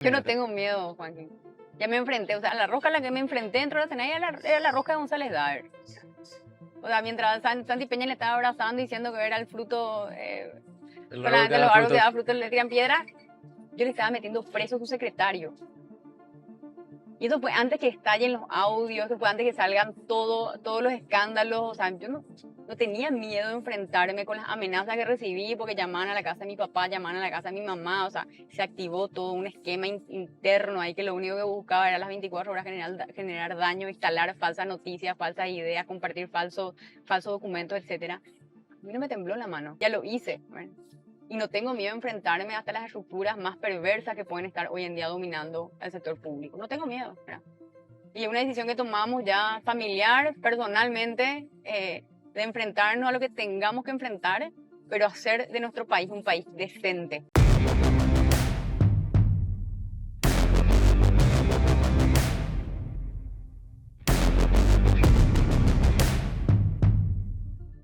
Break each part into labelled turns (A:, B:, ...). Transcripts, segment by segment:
A: Yo no
B: Imagínate.
A: tengo miedo, Joaquín. Ya me enfrenté, o sea, la rosca a la que me enfrenté dentro de la escena era la rosca de González Daer. O sea, mientras Santi Peña le estaba abrazando diciendo que era el fruto,
B: El árbol que
A: solamente
B: da
A: los árboles que
B: frutos.
A: daban fruto le tiran piedra, yo le estaba metiendo preso a su secretario. Y eso fue antes que estallen los audios, eso fue antes que salgan todos los escándalos. O sea, yo no tenía miedo de enfrentarme con las amenazas que recibí porque llamaban a la casa de mi papá, llamaban a la casa de mi mamá. O sea, se activó todo un esquema interno ahí que lo único que buscaba era las 24 horas generar daño, instalar falsas noticias, falsas ideas, compartir falsos documentos, etcétera. A mí no me tembló la mano, ya lo hice. Bueno, y no tengo miedo de enfrentarme hasta las estructuras más perversas que pueden estar hoy en día dominando el sector público. No tengo miedo, ¿verdad? Y es una decisión que tomamos ya familiar, personalmente, de enfrentarnos a lo que tengamos que enfrentar, pero hacer de nuestro país un país decente.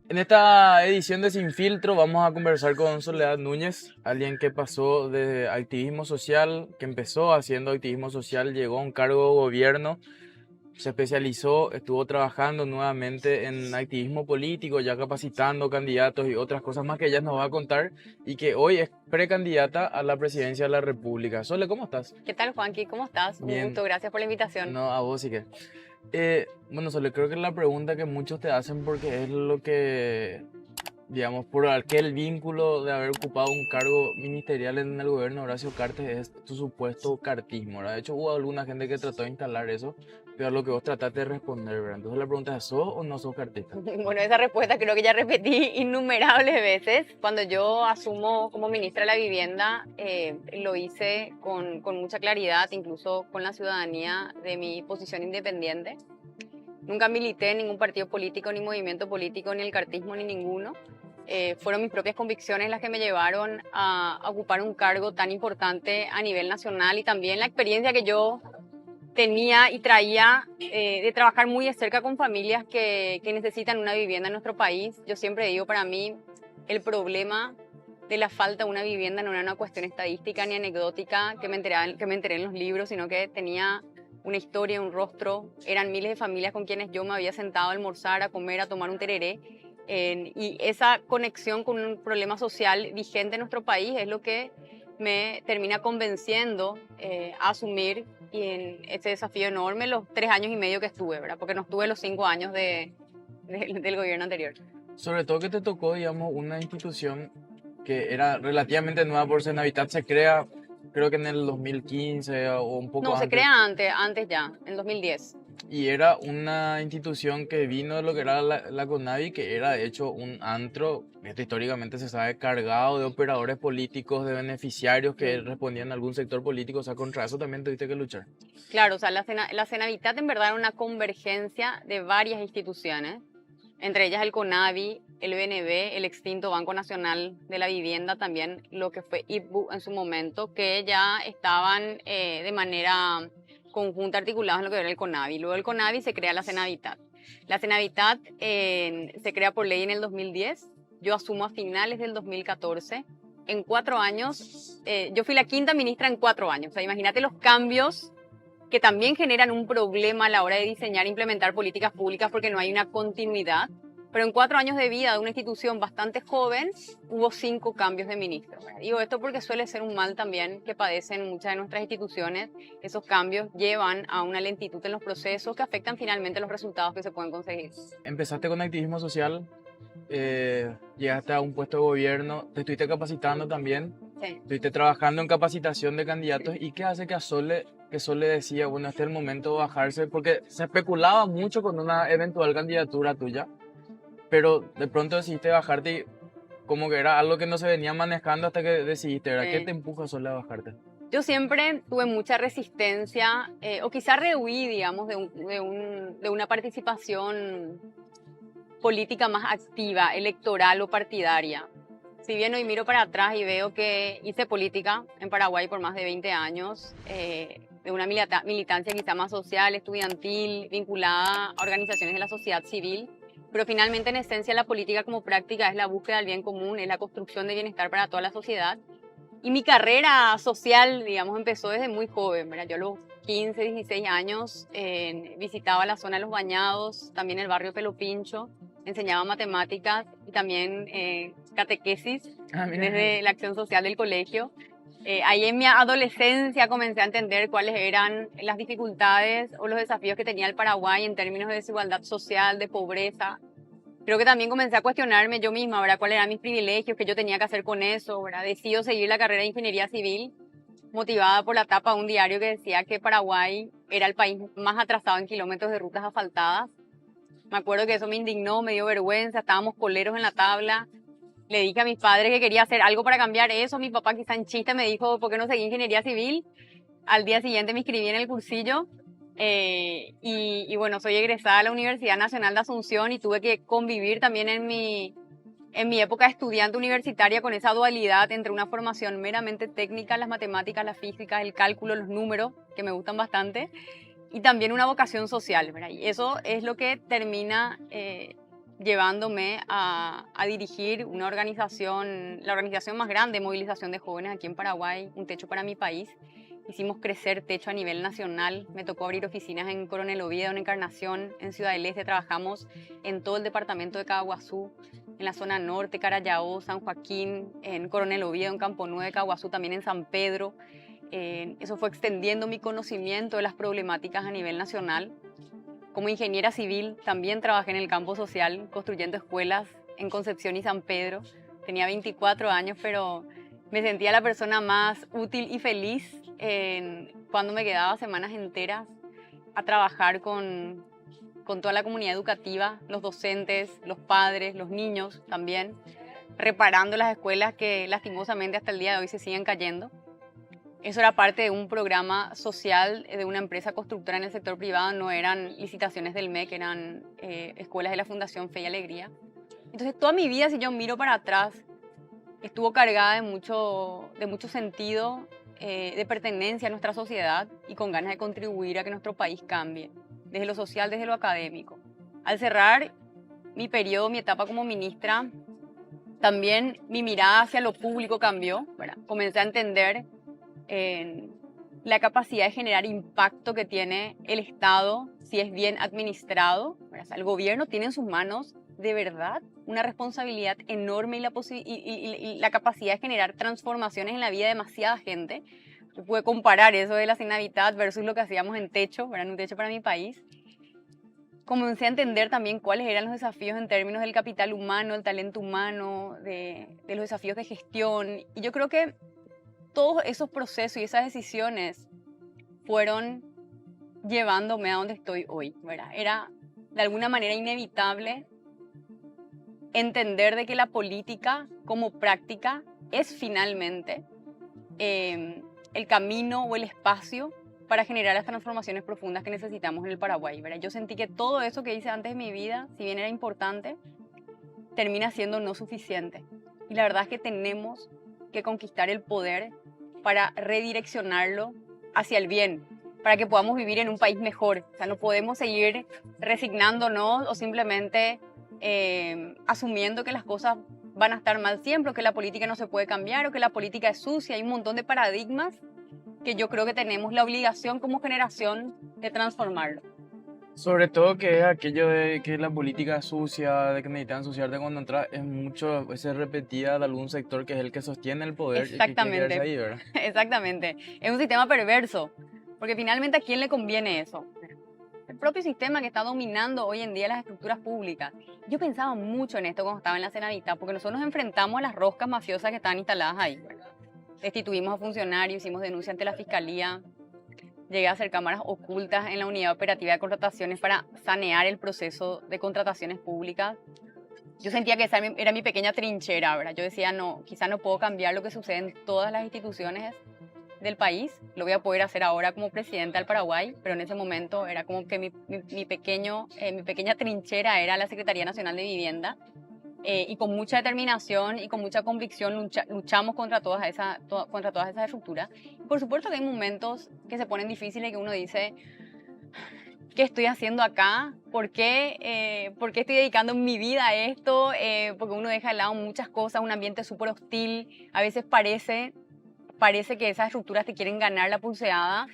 B: En esta edición de Sin Filtro vamos a conversar con Soledad Núñez, alguien que pasó de activismo social, que empezó haciendo activismo social, llegó a un cargo de gobierno, se especializó, estuvo trabajando nuevamente en activismo político, ya capacitando candidatos y otras cosas más que ella nos va a contar, y que hoy es precandidata a la presidencia de la República. Sole, ¿cómo estás?
A: ¿Qué tal, Juanqui? ¿Cómo estás? Un
B: Bien.
A: gusto, gracias por la invitación.
B: No, a vos sí que. Bueno, Sole, creo que es la pregunta que muchos te hacen porque es lo que, digamos, por aquel vínculo de haber ocupado un cargo ministerial en el gobierno de Horacio Cartes es tu supuesto cartismo, ¿verdad? De hecho, hubo alguna gente que trató de instalar eso, pero a lo que vos trataste de responder, ¿verdad? Entonces la pregunta es, ¿sos o no sos cartista?
A: Bueno, esa respuesta creo que ya repetí innumerables veces. Cuando yo asumo como ministra de la Vivienda, lo hice con mucha claridad, incluso con la ciudadanía de mi posición independiente. Nunca milité en ningún partido político, ni movimiento político, ni el cartismo, ni ninguno. Fueron mis propias convicciones las que me llevaron a ocupar un cargo tan importante a nivel nacional y también la experiencia que yo tenía y traía de trabajar muy de cerca con familias que necesitan una vivienda en nuestro país. Yo siempre digo, para mí, el problema de la falta de una vivienda no era una cuestión estadística ni anecdótica que me enteré en los libros, sino que tenía una historia, un rostro. Eran miles de familias con quienes yo me había sentado a almorzar, a comer, a tomar un tereré. Y esa conexión con un problema social vigente en nuestro país es lo que me termina convenciendo a asumir y en ese desafío enorme los 3 años y medio que estuve, ¿verdad? Porque no estuve los 5 años del gobierno anterior.
B: Sobre todo que te tocó, digamos, una institución que era relativamente nueva por Senavitat, se crea, creo que en el 2015 o un poco
A: No, se
B: antes.
A: crea antes ya, en 2010.
B: Y era una institución que vino de lo que era la CONAVI, que era de hecho un antro, esto históricamente se sabe, cargado de operadores políticos, de beneficiarios que
A: Mm.
B: respondían a algún sector político. O sea, contra eso también tuviste que luchar.
A: Claro, o sea, la Senavitat en verdad era una convergencia de varias instituciones, entre ellas el CONAVI, el BNB, el extinto Banco Nacional de la Vivienda, también lo que fue IPBU en su momento, que ya estaban de manera conjunta articulados en lo que era el CONAVI. Luego el CONAVI se crea la Senavitat. La Senavitat se crea por ley en el 2010, yo asumo a finales del 2014. En 4 años, yo fui la quinta ministra en 4 años. O sea, imagínate los cambios que también generan un problema a la hora de diseñar e implementar políticas públicas porque no hay una continuidad. Pero en 4 años de vida de una institución bastante joven, hubo 5 cambios de ministro. Digo esto porque suele ser un mal también que padecen muchas de nuestras instituciones. Esos cambios llevan a una lentitud en los procesos que afectan finalmente los resultados que se pueden conseguir.
B: Empezaste con activismo social, llegaste a un puesto de gobierno, te estuviste capacitando también,
A: Sí.
B: estuviste trabajando en capacitación de candidatos. ¿Y qué hace que Sole decía, bueno, este es el momento de bajarse? Porque se especulaba mucho con una eventual candidatura tuya, pero de pronto decidiste bajarte y como que era algo que no se venía manejando hasta que decidiste, ¿verdad? ¿Qué te empuja Sole a bajarte?
A: Yo siempre tuve mucha resistencia, o quizá rehuí, digamos, de una participación política más activa, electoral o partidaria. Si bien hoy miro para atrás y veo que hice política en Paraguay por más de 20 años, de una militancia quizá más social, estudiantil, vinculada a organizaciones de la sociedad civil, pero finalmente en esencia la política como práctica es la búsqueda del bien común, es la construcción de bienestar para toda la sociedad. Y mi carrera social, digamos, empezó desde muy joven, ¿verdad? Yo a los 15, 16 años visitaba la zona de Los Bañados, también el barrio Pelo Pincho, enseñaba matemáticas y también catequesis
B: Mira.
A: desde la acción social del colegio. Ahí en mi adolescencia comencé a entender cuáles eran las dificultades o los desafíos que tenía el Paraguay en términos de desigualdad social, de pobreza. Creo que también comencé a cuestionarme yo misma, ¿verdad? ¿Cuáles eran mis privilegios? ¿Qué yo tenía que hacer con eso? ¿Verdad? Decido seguir la carrera de ingeniería civil, motivada por la tapa de un diario que decía que Paraguay era el país más atrasado en kilómetros de rutas asfaltadas. Me acuerdo que eso me indignó, me dio vergüenza, estábamos coleros en la tabla. Le dije a mis padres que quería hacer algo para cambiar eso. Mi papá quizá en chiste me dijo, ¿por qué no seguí ingeniería civil? Al día siguiente me inscribí en el cursillo y bueno, soy egresada de la Universidad Nacional de Asunción y tuve que convivir también en mi época de estudiante universitaria con esa dualidad entre una formación meramente técnica, las matemáticas, la física, el cálculo, los números, que me gustan bastante, y también una vocación social, ¿verdad? Y eso es lo que termina llevándome a dirigir una organización, la organización más grande de movilización de jóvenes aquí en Paraguay, Un Techo para mi País. Hicimos crecer Techo a nivel nacional, me tocó abrir oficinas en Coronel Oviedo, en Encarnación, en Ciudad del Este, trabajamos en todo el departamento de Caguazú, en la zona norte, Carayao, San Joaquín, en Coronel Oviedo, en Campo Nuevo de Caguazú, también en San Pedro. Eso fue extendiendo mi conocimiento de las problemáticas a nivel nacional. Como ingeniera civil también trabajé en el campo social, construyendo escuelas en Concepción y San Pedro. Tenía 24 años, pero me sentía la persona más útil y feliz cuando me quedaba semanas enteras a trabajar con toda la comunidad educativa, los docentes, los padres, los niños también, reparando las escuelas que lastimosamente hasta el día de hoy se siguen cayendo. Eso era parte de un programa social de una empresa constructora en el sector privado, no eran licitaciones del MEC, eran escuelas de la Fundación Fe y Alegría. Entonces toda mi vida, si yo miro para atrás, estuvo cargada de mucho sentido de pertenencia a nuestra sociedad y con ganas de contribuir a que nuestro país cambie, desde lo social, desde lo académico. Al cerrar mi periodo, mi etapa como ministra, también mi mirada hacia lo público cambió, ¿verdad? Comencé a entender la capacidad de generar impacto que tiene el Estado si es bien administrado. O sea, el gobierno tiene en sus manos de verdad una responsabilidad enorme y la capacidad de generar transformaciones en la vida de demasiada gente. Yo pude comparar eso de la Sinavitad versus lo que hacíamos en Techo, en Un Techo para mi País. Comencé a entender también cuáles eran los desafíos en términos del capital humano, el talento humano, de los desafíos de gestión. Y yo creo que todos esos procesos y esas decisiones fueron llevándome a donde estoy hoy, ¿verdad? Era de alguna manera inevitable entender de que la política como práctica es finalmente el camino o el espacio para generar las transformaciones profundas que necesitamos en el Paraguay, ¿verdad? Yo sentí que todo eso que hice antes de mi vida, si bien era importante, termina siendo no suficiente. Y la verdad es que tenemos que conquistar el poder para redireccionarlo hacia el bien, para que podamos vivir en un país mejor. O sea, no podemos seguir resignándonos o simplemente asumiendo que las cosas van a estar mal siempre, o que la política no se puede cambiar, o que la política es sucia. Hay un montón de paradigmas que yo creo que tenemos la obligación como generación de transformarlo.
B: Sobre todo que es aquello de que la política es sucia, de que necesitan ensuciarte cuando entras, es muchas veces repetida de algún sector que es el que sostiene el poder y que quiere quedarse ahí, ¿verdad?
A: Exactamente. Es un sistema perverso, porque finalmente ¿a quién le conviene eso? El propio sistema que está dominando hoy en día las estructuras públicas. Yo pensaba mucho en esto cuando estaba en la Senadita, porque nosotros nos enfrentamos a las roscas mafiosas que están instaladas ahí. Destituimos a funcionarios, hicimos denuncia ante la Fiscalía, llegué a hacer cámaras ocultas en la unidad operativa de contrataciones para sanear el proceso de contrataciones públicas. Yo sentía que esa era mi pequeña trinchera, ¿verdad? Yo decía, no, quizá no puedo cambiar lo que sucede en todas las instituciones del país, lo voy a poder hacer ahora como presidenta del Paraguay, pero en ese momento era como que mi pequeña trinchera era la Secretaría Nacional de Vivienda, y con mucha determinación y con mucha convicción luchamos contra todas esas estructuras. Y por supuesto que hay momentos que se ponen difíciles y que uno dice, ¿qué estoy haciendo acá? ¿Por qué estoy dedicando mi vida a esto? Porque uno deja de lado muchas cosas, un ambiente súper hostil, a veces parece parece que esas estructuras te quieren ganar la pulseada.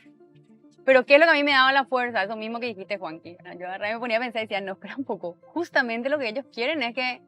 A: Pero ¿qué es lo que a mí me daba la fuerza? Eso mismo que dijiste, Juanqui. Yo agarré y me ponía a pensar y decía, no, espera un poco. Justamente lo que ellos quieren es que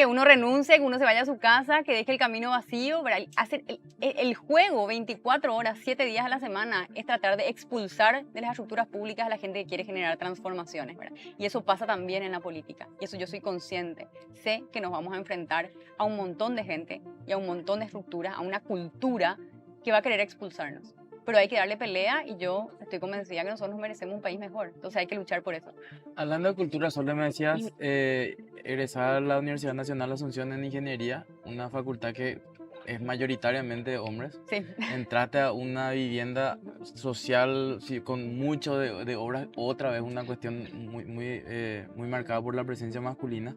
A: uno renuncie, que uno se vaya a su casa, que deje el camino vacío. Hacer el juego 24 horas, 7 días a la semana es tratar de expulsar de las estructuras públicas a la gente que quiere generar transformaciones, ¿verdad? Y eso pasa también en la política. Y eso yo soy consciente. Sé que nos vamos a enfrentar a un montón de gente y a un montón de estructuras, a una cultura que va a querer expulsarnos. Pero hay que darle pelea y yo estoy convencida que nosotros nos merecemos un país mejor. Entonces hay que luchar por eso.
B: Hablando de cultura, solo me decías, egresada a la Universidad Nacional Asunción en Ingeniería, una facultad que es mayoritariamente de hombres.
A: Sí.
B: Entraste a una vivienda social sí, con mucho de obras, otra vez una cuestión muy marcada por la presencia masculina.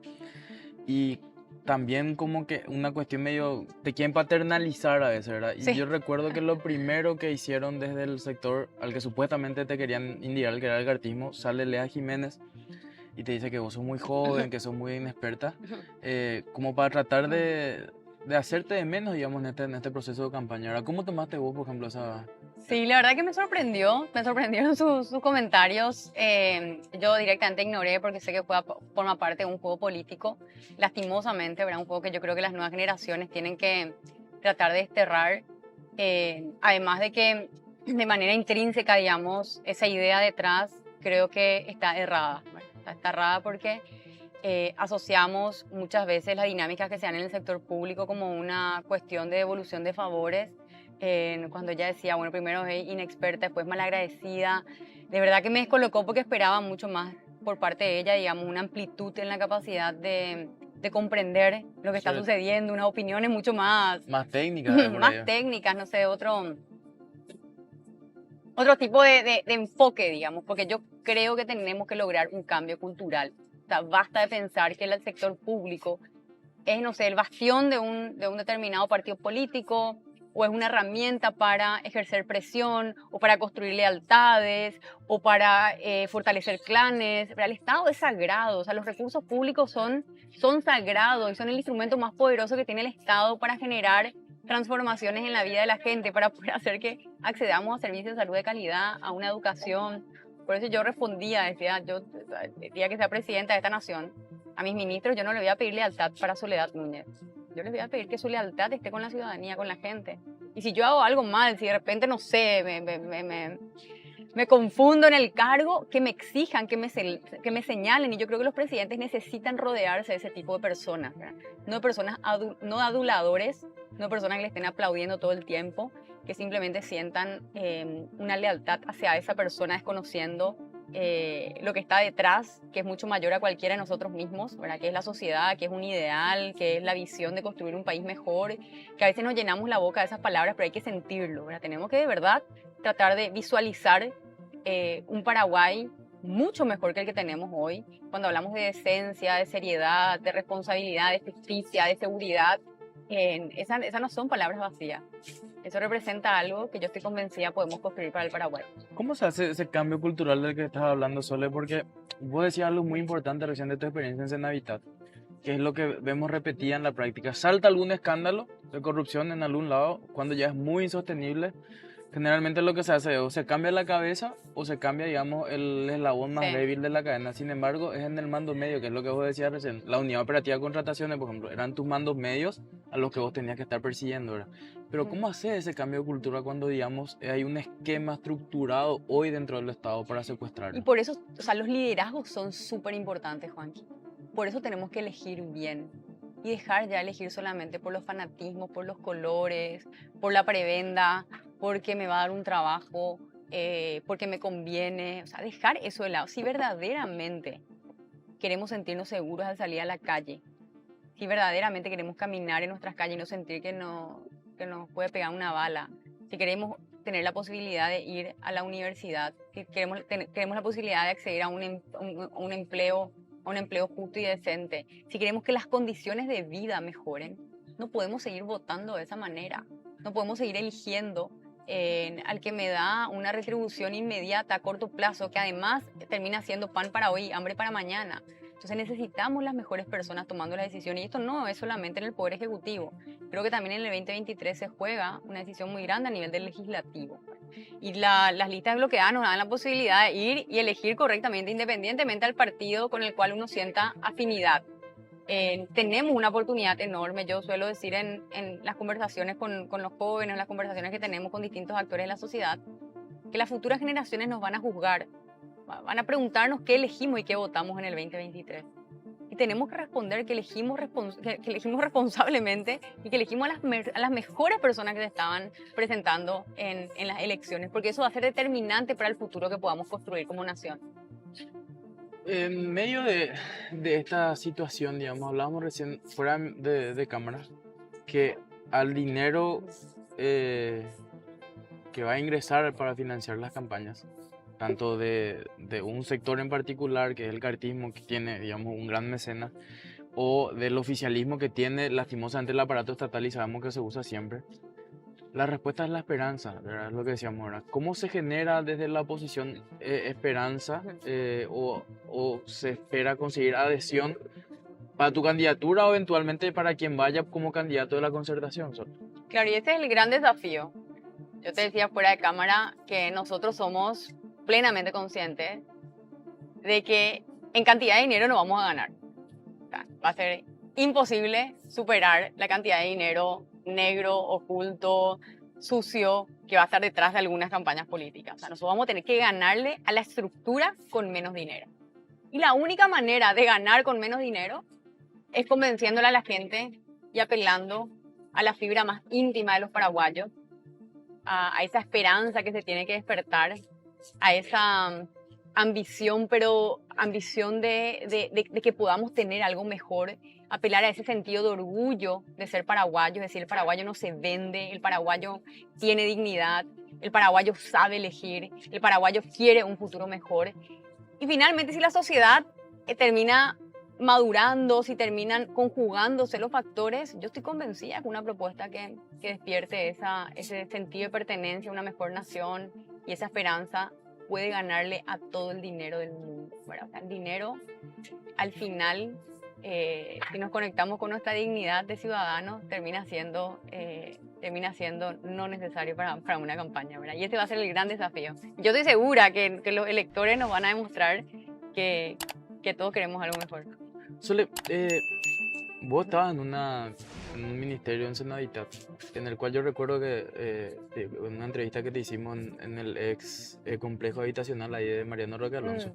B: Y también como que una cuestión medio, te quieren paternalizar a veces, ¿verdad? Y
A: Sí.
B: yo recuerdo que lo primero que hicieron desde el sector al que supuestamente te querían indicar, que era el cartismo, sale Lea Jiménez y te dice que vos sos muy joven, que sos muy inexperta, como para tratar de hacerte de menos, digamos, en este proceso de campaña. Ahora, ¿cómo tomaste vos, por ejemplo, esa...
A: Sí, la verdad que me sorprendieron sus comentarios. Yo directamente ignoré porque sé que forma parte de un juego político, lastimosamente, ¿verdad? Un juego que yo creo que las nuevas generaciones tienen que tratar de desterrar. Además de que de manera intrínseca, digamos, esa idea detrás creo que está errada, ¿verdad? Está errada porque asociamos muchas veces las dinámicas que se dan en el sector público como una cuestión de devolución de favores. Cuando ella decía, bueno, primero es inexperta, después malagradecida, de verdad que me descolocó porque esperaba mucho más por parte de ella, digamos, una amplitud en la capacidad de comprender lo que está
B: Sobre-
A: sucediendo, unas opiniones mucho más,
B: más técnica por ahí?
A: más técnicas, no sé, otro tipo de enfoque, digamos, porque yo creo que tenemos que lograr un cambio cultural. O sea, basta de pensar que el sector público es, no sé, el bastión de un determinado partido político, o es una herramienta para ejercer presión, o para construir lealtades, o para fortalecer clanes. Pero el Estado es sagrado, o sea, los recursos públicos son sagrados y son el instrumento más poderoso que tiene el Estado para generar transformaciones en la vida de la gente, para poder hacer que accedamos a servicios de salud de calidad, a una educación. Por eso yo respondía, decía, yo, el día que sea presidenta de esta nación, a mis ministros yo no le voy a pedir lealtad para Soledad Núñez. Yo les voy a pedir que su lealtad esté con la ciudadanía, con la gente. Y si yo hago algo mal, si de repente, no sé, me confundo en el cargo, que me exijan, que me señalen. Y yo creo que los presidentes necesitan rodearse de ese tipo de personas, ¿verdad? No de personas, no de aduladores, no de personas que le estén aplaudiendo todo el tiempo, que simplemente sientan una lealtad hacia esa persona desconociendo lo que está detrás, que es mucho mayor a cualquiera de nosotros mismos, ¿verdad? Que es la sociedad, que es un ideal, que es la visión de construir un país mejor, que a veces nos llenamos la boca de esas palabras, pero hay que sentirlo, ¿verdad? Tenemos que de verdad tratar de visualizar un Paraguay mucho mejor que el que tenemos hoy. Cuando hablamos de decencia, de seriedad, de responsabilidad, de justicia, de seguridad, esas no son palabras vacías. Eso representa algo que yo estoy convencida podemos construir para el Paraguay.
B: ¿Cómo se hace ese cambio cultural del que estás hablando, Sole? Porque vos decías algo muy importante recién de tu experiencia en Senavitat, que es lo que vemos repetida en la práctica. Salta algún escándalo de corrupción en algún lado cuando ya es muy insostenible. Generalmente lo que se hace es o se cambia la cabeza o se cambia, digamos, el eslabón más
A: Sí.
B: débil de la cadena. Sin embargo, es en el mando medio, que es lo que vos decías recién. La unidad operativa de contrataciones, por ejemplo, eran tus mandos medios a los que vos tenías que estar persiguiendo, ¿verdad? Pero ¿cómo hacer ese cambio de cultura cuando, digamos, hay un esquema estructurado hoy dentro del Estado para secuestrar?
A: Y por eso, o sea, los liderazgos son súper importantes, Juanqui. Por eso tenemos que elegir bien y dejar ya elegir solamente por los fanatismos, por los colores, por la prebenda, porque me va a dar un trabajo, porque me conviene. O sea, dejar eso de lado. Si verdaderamente queremos sentirnos seguros al salir a la calle, si verdaderamente queremos caminar en nuestras calles y no sentir que nos puede pegar una bala, si queremos tener la posibilidad de ir a la universidad, si queremos la posibilidad de acceder a un empleo justo y decente, si queremos que las condiciones de vida mejoren, no podemos seguir votando de esa manera, no podemos seguir eligiendo al que me da una retribución inmediata a corto plazo, que además termina siendo pan para hoy y hambre para mañana. Entonces Entonces necesitamos las mejores personas tomando las decisiones y esto no es solamente en el Poder Ejecutivo. Creo que también en el 2023 se juega una decisión muy grande a nivel del legislativo. Y las listas bloqueadas nos dan la posibilidad de ir y elegir correctamente, independientemente del partido con el cual uno sienta afinidad. Tenemos una oportunidad enorme. Yo suelo decir en las conversaciones con los jóvenes, en las conversaciones que tenemos con distintos actores de la sociedad, que las futuras generaciones nos van a juzgar, van a preguntarnos qué elegimos y qué votamos en el 2023. Y tenemos que responder que elegimos responsablemente y que elegimos a las mejores personas que se estaban presentando en las elecciones, porque eso va a ser determinante para el futuro que podamos construir como nación.
B: En medio de esta situación, digamos, hablábamos recién fuera de cámara, que al dinero que va a ingresar para financiar las campañas, tanto de un sector en particular, que es el cartismo, que tiene, digamos, un gran mecenas, o del oficialismo que tiene lastimosamente el aparato estatal y sabemos que se usa siempre. La respuesta es la esperanza, ¿verdad? Es lo que decíamos ahora. ¿Cómo se genera desde la oposición esperanza o se espera conseguir adhesión para tu candidatura o eventualmente para quien vaya como candidato de la Concertación?
A: Claro, y ese es el gran desafío. Yo te decía fuera de cámara que nosotros somos plenamente conscientes de que en cantidad de dinero no vamos a ganar. O sea, va a ser imposible superar la cantidad de dinero negro, oculto, sucio que va a estar detrás de algunas campañas políticas. O sea, nosotros vamos a tener que ganarle a la estructura con menos dinero. Y la única manera de ganar con menos dinero es convenciéndole a la gente y apelando a la fibra más íntima de los paraguayos, a esa esperanza que se tiene que despertar, a esa ambición, pero ambición de que podamos tener algo mejor, apelar a ese sentido de orgullo de ser paraguayo, es decir, el paraguayo no se vende, el paraguayo tiene dignidad, el paraguayo sabe elegir, el paraguayo quiere un futuro mejor. Y finalmente, si la sociedad termina madurando, si terminan conjugándose los factores, yo estoy convencida que una propuesta que despierte ese sentido de pertenencia a una mejor nación y esa esperanza puede ganarle a todo el dinero del mundo, ¿verdad? O sea, el dinero, al final, si nos conectamos con nuestra dignidad de ciudadanos, termina siendo no necesario para una campaña, ¿verdad? Y ese va a ser el gran desafío. Yo estoy segura que los electores nos van a demostrar que todos queremos algo mejor.
B: Sole, vos estabas en un ministerio en Senaditat, en el cual yo recuerdo que en una entrevista que te hicimos en el ex complejo habitacional ahí de Mariano Roque Alonso,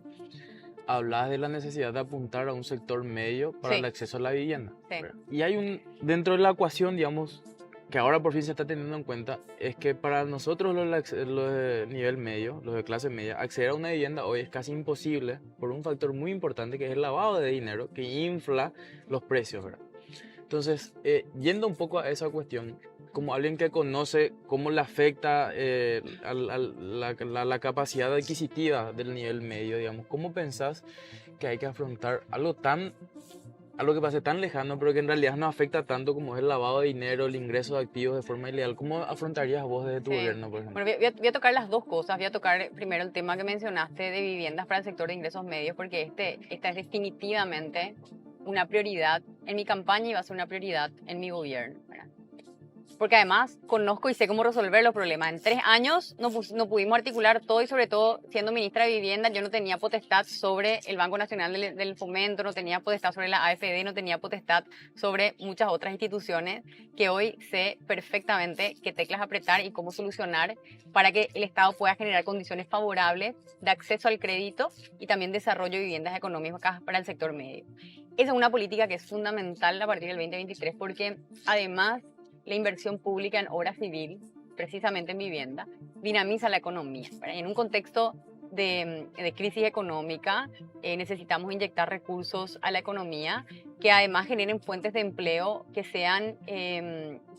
B: hablabas de la necesidad de apuntar a un sector medio para el acceso a la vivienda.
A: Sí.
B: Y hay dentro de la ecuación, digamos, que ahora por fin se está teniendo en cuenta, es que para nosotros los de nivel medio, los de clase media, acceder a una vivienda hoy es casi imposible por un factor muy importante que es el lavado de dinero que infla los precios, ¿verdad? Entonces, yendo un poco a esa cuestión, como alguien que conoce cómo le afecta la capacidad adquisitiva del nivel medio, digamos, ¿cómo pensás que hay que afrontar algo que parece tan lejano, pero que en realidad no afecta tanto como es el lavado de dinero, el ingreso de activos de forma ilegal? ¿Cómo afrontarías vos desde tu gobierno, por ejemplo?
A: Bueno, voy a tocar las dos cosas. Voy a tocar primero el tema que mencionaste de viviendas para el sector de ingresos medios, porque esta es definitivamente una prioridad en mi campaña y va a ser una prioridad en mi gobierno, ¿verdad? Porque además conozco y sé cómo resolver los problemas. En 3 años no pudimos articular todo y sobre todo siendo ministra de Vivienda yo no tenía potestad sobre el Banco Nacional del Fomento, no tenía potestad sobre la AFD, no tenía potestad sobre muchas otras instituciones que hoy sé perfectamente qué teclas apretar y cómo solucionar para que el Estado pueda generar condiciones favorables de acceso al crédito y también desarrollo de viviendas económicas para el sector medio. Esa es una política que es fundamental a partir del 2023 porque además la inversión pública en obra civil, precisamente en vivienda, dinamiza la economía, ¿verdad? En un contexto de crisis económica necesitamos inyectar recursos a la economía que además generen fuentes de empleo que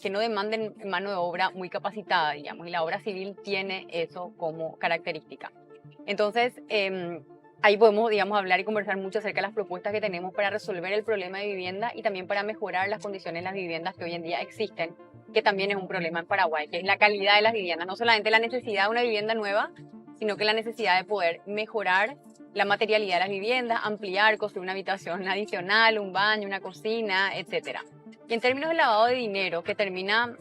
A: no demanden mano de obra muy capacitada, digamos, y la obra civil tiene eso como característica. Entonces, ahí podemos, digamos, hablar y conversar mucho acerca de las propuestas que tenemos para resolver el problema de vivienda y también para mejorar las condiciones de las viviendas que hoy en día existen, que también es un problema en Paraguay, que es la calidad de las viviendas, no solamente la necesidad de una vivienda nueva, sino que la necesidad de poder mejorar la materialidad de las viviendas, ampliar, construir una habitación adicional, un baño, una cocina, etc. Y en términos de lavado de dinero, que termina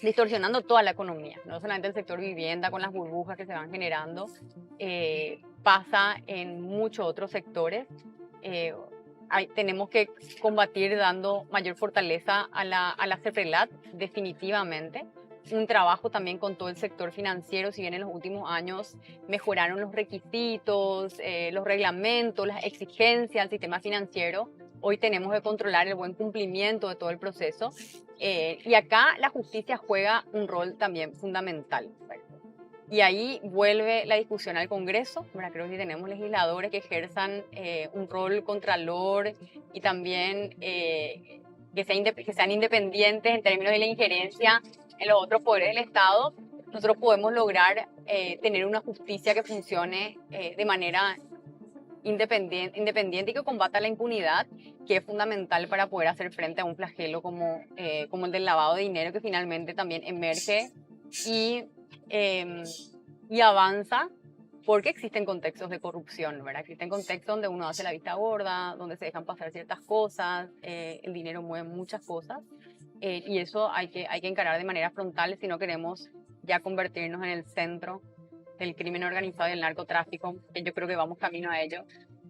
A: distorsionando toda la economía, no solamente el sector vivienda con las burbujas que se van generando, pasa en muchos otros sectores. Tenemos que combatir dando mayor fortaleza a la CEPRELAT, definitivamente. Un trabajo también con todo el sector financiero, si bien en los últimos años mejoraron los requisitos, los reglamentos, las exigencias al sistema financiero, hoy tenemos que controlar el buen cumplimiento de todo el proceso. Y acá la justicia juega un rol también fundamental. Y ahí vuelve la discusión al Congreso. Bueno, creo que tenemos legisladores que ejerzan un rol contralor y también que sean independientes en términos de la injerencia en los otros poderes del Estado. Nosotros podemos lograr tener una justicia que funcione de manera independiente y que combata la impunidad, que es fundamental para poder hacer frente a un flagelo como el del lavado de dinero, que finalmente también emerge y avanza porque existen contextos de corrupción, ¿verdad? Existen contextos donde uno hace la vista gorda, donde se dejan pasar ciertas cosas, el dinero mueve muchas cosas, y eso hay que encarar de manera frontal si no queremos ya convertirnos en el centro del crimen organizado y el narcotráfico, que yo creo que vamos camino a ello,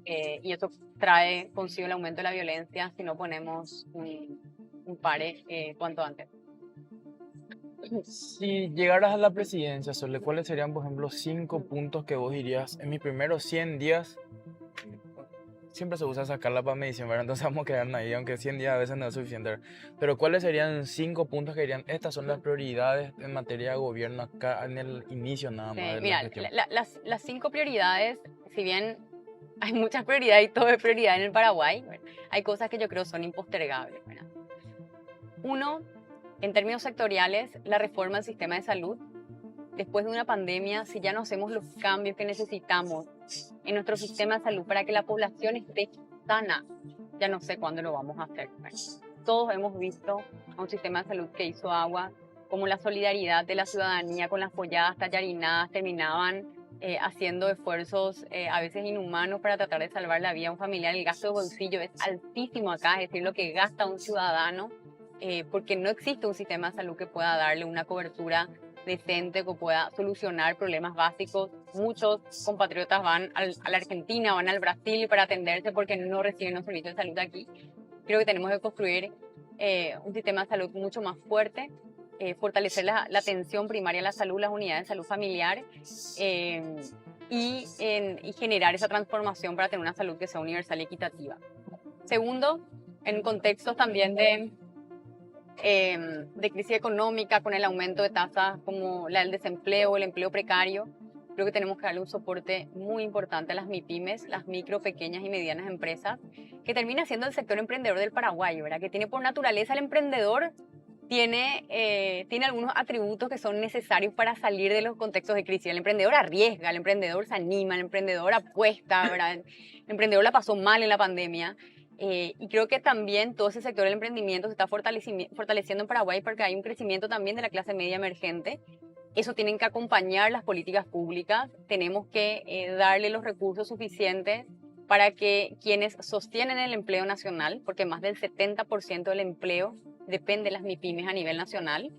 A: y eso trae consigo el aumento de la violencia si no ponemos un pare cuanto antes.
B: Si llegaras a la presidencia, Sole, ¿cuáles serían, por ejemplo, 5 puntos que vos dirías en mis primeros 100 días? Siempre se usa sacarla para medición, ¿verdad? Entonces vamos a quedarnos ahí, aunque 100 días a veces no es suficiente. Pero ¿cuáles serían 5 puntos que dirían, estas son las prioridades en materia de gobierno acá en el inicio nada más de la
A: Mira,
B: gestión?
A: las 5 prioridades, si bien hay muchas prioridades y todo es prioridad en el Paraguay, ¿verdad? Hay cosas que yo creo son impostergables, ¿verdad? Uno, en términos sectoriales, la reforma del sistema de salud. Después de una pandemia, si ya no hacemos los cambios que necesitamos en nuestro sistema de salud para que la población esté sana, ya no sé cuándo lo vamos a hacer. Todos hemos visto a un sistema de salud que hizo agua, como la solidaridad de la ciudadanía con las polladas tallarinadas terminaban haciendo esfuerzos a veces inhumanos para tratar de salvar la vida a un familiar. El gasto de bolsillo es altísimo acá, es decir, lo que gasta un ciudadano, porque no existe un sistema de salud que pueda darle una cobertura decente, que pueda solucionar problemas básicos. Muchos compatriotas van a la Argentina, van al Brasil para atenderse porque no reciben los servicios de salud aquí. Creo que tenemos que construir un sistema de salud mucho más fuerte, fortalecer la atención primaria a la salud, las unidades de salud familiar, y generar esa transformación para tener una salud que sea universal y equitativa. Segundo, en contextos también de crisis económica, con el aumento de tasas como la del desempleo, el empleo precario, creo que tenemos que darle un soporte muy importante a las MIPYMES, las micro, pequeñas y medianas empresas, que termina siendo el sector emprendedor del Paraguay, ¿verdad? Que tiene por naturaleza el emprendedor, tiene algunos atributos que son necesarios para salir de los contextos de crisis. El emprendedor arriesga, el emprendedor se anima, el emprendedor apuesta, ¿verdad? El emprendedor la pasó mal en la pandemia. Y creo que también todo ese sector del emprendimiento se está fortaleciendo en Paraguay porque hay un crecimiento también de la clase media emergente. Eso tienen que acompañar las políticas públicas. Tenemos que darle los recursos suficientes para que quienes sostienen el empleo nacional, porque más del 70% del empleo depende de las MIPYMES a nivel nacional,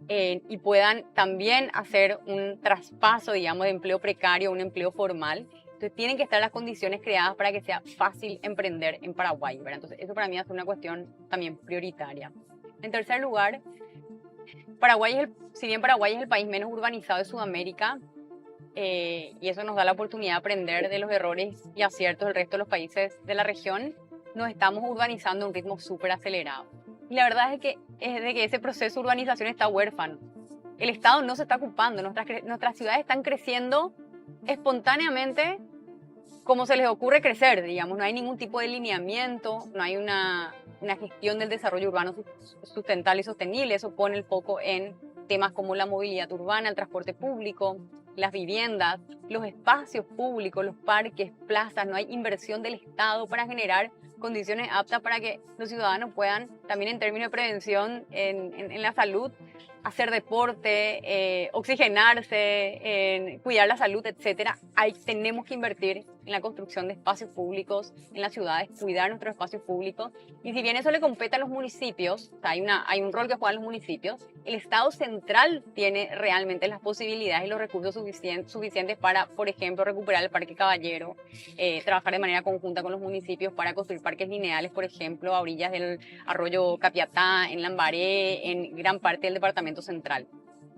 A: y puedan también hacer un traspaso, digamos, de empleo precario a un empleo formal. Entonces tienen que estar las condiciones creadas para que sea fácil emprender en Paraguay, ¿verdad? Entonces eso para mí es una cuestión también prioritaria. En tercer lugar, si bien Paraguay es el país menos urbanizado de Sudamérica, y eso nos da la oportunidad de aprender de los errores y aciertos del resto de los países de la región, nos estamos urbanizando a un ritmo súper acelerado. Y la verdad es de que ese proceso de urbanización está huérfano. El Estado no se está ocupando, nuestras ciudades están creciendo espontáneamente como se les ocurre crecer, digamos. No hay ningún tipo de lineamiento, no hay una gestión del desarrollo urbano sustentable y sostenible. Eso pone el foco en temas como la movilidad urbana, el transporte público, las viviendas, los espacios públicos, los parques, plazas. No hay inversión del Estado para generar condiciones aptas para que los ciudadanos puedan, también en términos de prevención en la salud, hacer deporte, oxigenarse, cuidar la salud, etcétera. Ahí tenemos que invertir en la construcción de espacios públicos en las ciudades, cuidar nuestros espacios públicos. Y si bien eso le compete a los municipios, o sea, hay un rol que juegan los municipios, el Estado central tiene realmente las posibilidades y los recursos suficientes para, por ejemplo, recuperar el Parque Caballero, trabajar de manera conjunta con los municipios para construir parques lineales, por ejemplo, a orillas del arroyo Capiatá, en Lambaré, en gran parte del departamento central.